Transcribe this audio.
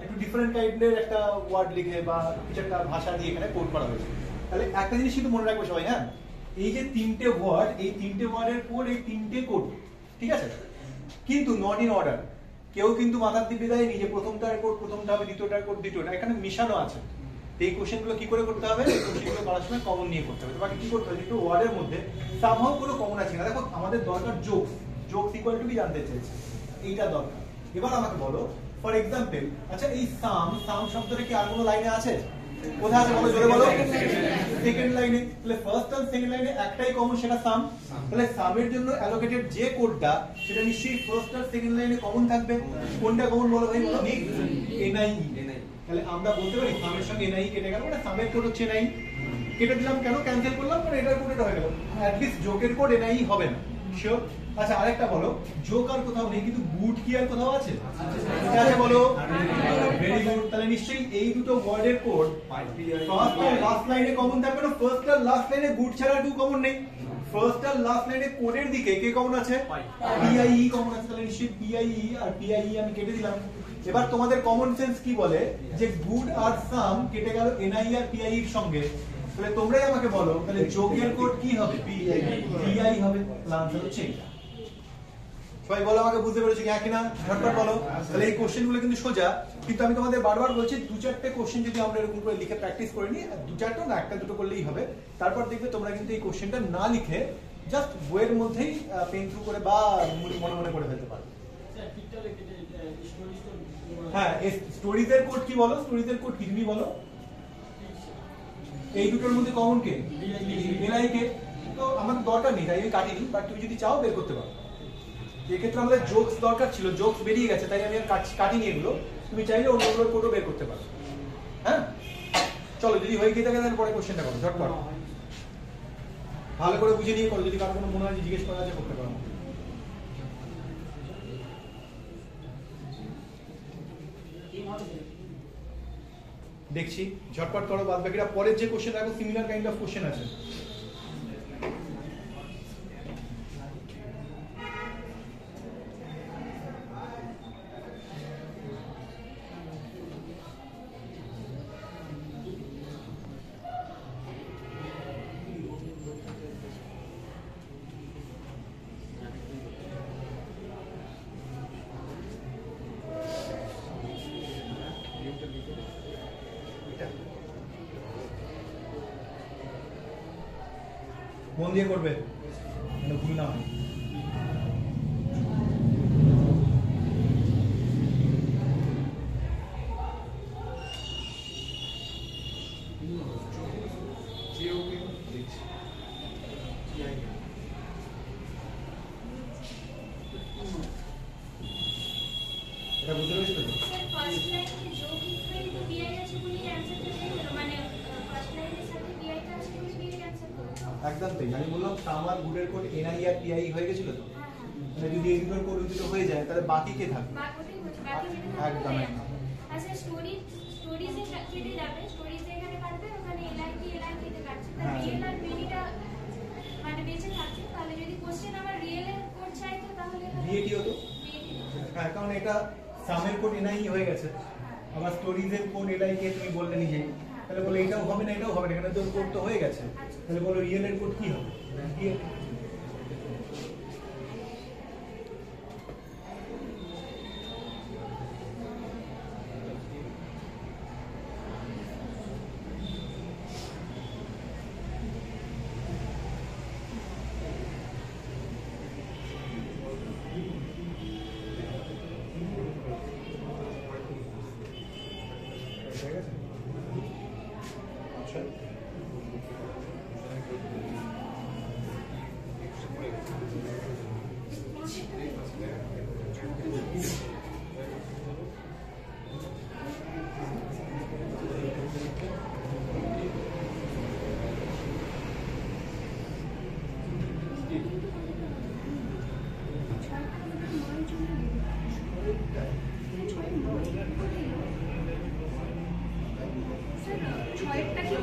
একটু ডিফারেন্ট কাইন্ডের একটা ওয়ার্ড লিখে বা কিছু একটা ভাষা দিয়ে এখানে কোড করা হয়েছে। তাহলে একটা জিনিস কিন্তু মনে রাখবে সবাই, হ্যাঁ, এই যে তিনটে ওয়ার্ড, এই তিনটে ওয়ার্ডের কোড, এই তিনটে কোড, ঠিক আছে, কিন্তু নট ইন অর্ডার। কেউ কিন্তু মাথার দিকে দেয়নি যে প্রথমটার কোড প্রথমটা হবে, দ্বিতীয়টার কোড দ্বিতীয়টা, এখানে মিশানো আছে। এই কোশ্চেনগুলো কি করে করতে হবে? এই কোশ্চেনগুলো করার সময় কমন নিয়ে করতে হবে। তোমাকে কি করতে হবে? একটু ওয়ার্ডের মধ্যে সামহাউ কোনো কমন আছে না। দেখো আমাদের দরকার জোকস, জোকস ইকুয়াল টু কি জানতে চাইছে, এইটা দরকার। এবার আমাকে বলো ফর এক্সাম্পল, আচ্ছা এই সাম, সাম শব্দটা কি আর কোনো লাইনে আছে? কোথায় আছে বলো, জোরে বলো। সেকেন্ড লাইনে। তাহলে ফার্স্ট আর সেকেন্ড লাইনে একটাই কমন, সেটা সাম। তাহলে সামের জন্য অ্যালোকেটেড যে কোডটা, সেটা নিশ্চয়ই ফার্স্ট আর সেকেন্ড লাইনে কমন থাকবে। কোনটা কমন বলো ভাই, বলো। এনআই। তাহলে আমরা বলতে পারি সামের সঙ্গে এনআই কেটে গেল, মানে সামের কোড হচ্ছে এনআই। কেটে দিলাম কেন, ক্যান্সেল করলাম, মানে এটার কোড এটা হয়ে গেল। অ্যাট লিস্ট জোকের কোড এনআই হবে না, শিওর। আচ্ছা আরেকটা বলো, জোক আর কোথাও নেই, কিন্তু গুড কি আর কোথাও আছে? ঠিক আছে বলো, ভেরি গুড। তাহলে নিশ্চয়ই এই দুটো ওয়ার্ডের কোড ফার্স্ট আর লাস্ট লাইনে কমন থাকবে না। ফার্স্ট আর লাস্ট লাইনে গুড ছাড়া কেউ কমন নেই। ফার্স্ট আর লাস্ট লাইনে কোডের দিকে কে কমন আছে? পিআইই কমন আছে। তাহলে নিশ্চয়ই পিআইই আর পিআইই আমি কেটে দিলাম। এবার তোমাদের কমন সেন্স কি বলে যে গুড আর সাম কেটে গেল এনআই আর পিআই এর সঙ্গে। তাহলে তোমরাই আমাকে বলো, তাহলে যোগের কোড কি হবে? পিআই হবে। আনসার হচ্ছে এটা। সবাই বলো আমাকে, বুঝতে পেরেছো কি হ্যাঁ কিনা? ঝটপট বলো। তাহলে এই কোশ্চেনগুলো কিন্তু সোজা, কিন্তু আমি তোমাদের বারবার বলছি দু চারটে কোশ্চেন যদি আমরা এরকম করে লিখে প্র্যাকটিস করে নিই, দু চারটা না একটা দুটো করলেই হবে। তারপর দেখবে তোমরা কিন্তু এই কোশ্চেনটা না লিখে জাস্ট বইয়ের মধ্যেই পেন থ্রু করে বা মনে মনে করে ফেলতে পারবে। হ্যাঁ, স্টোরিজের কোড কি বলো? স্টোরিজের কোড কি তুমি বলো? এই দুটোর মধ্যে কমন কে? এনআই কে। তো আমাদের দরকার নেই, তাই আমি কাটিনি, বাট তুমি যদি চাও বের করতে পারো। এক্ষেত্রে আমাদের জোকস দরকার ছিল, জোকস বেরিয়ে গেছে, তাই আমি আর কাটিনি এগুলো। তুমি চাইলে অন্যগুলোর কোডও বের করতে পারো। হ্যাঁ চলো, যদি হয়ে গিয়ে থাকে তাহলে পরে কোশ্চেনটা করো ঝটপট, ভালো করে বুঝে নিয়ে করো। যদি কারো কোনো মনে হয় জিজ্ঞেস করা আছে করতে পারো। দেখছি ঝটপট করো, বাদ বাকিরা পরের যে কোশ্চেন রাখো সিমিলার কাইন্ড অফ কোশ্চেন আছে। মন দিয়ে করবে, ভুল না হয়। এটা বুঝতে পেরেছো তো? ফার্স্ট লাইনে যোগ ইকুয়াল টু বিআই আছে বলি অ্যানসারটা পেয়ে গেল, মানে ফার্স্ট লাইনের সাথে বিআই টা আছে বলি বিআই অ্যানসার করব। একদম তাই। আমি বললাম সামার গুডের কোড এনআই আর পিআই হয়ে গেছিল তো, মানে যদি এই দুটোর কোড দুটো হয়ে যায় তাহলে বাকি কে থাকবে? বাকিটাই হচ্ছে, বাকি যেটা একদম থাকবে। একদম। আচ্ছা স্টোরিজে কেটে যাবে, স্টোরিজে এখানে কাটবে, ওখানে এলআই কেটে কাটছে। তাহলে রিয়েল আর মিনিটা মানে বেঁচে থাকছে। তাহলে যদি কোশ্চেন আমার রিয়েল এর কোড চাইতো তাহলে দিয়ে কি হতো? হ্যাঁ, কারণ এটা সামের কোড এনআই হয়ে গেছে, আবার স্টোরিজের কোড এলআই কে তুমি বললে নিজেই, তাহলে বলো এটাও হবে না এটাও হবে না, এখানে তো কোড তো হয়ে গেছে। তাহলে বলো রিয়েল এর কোড কি হবে? ছয়েরটা কি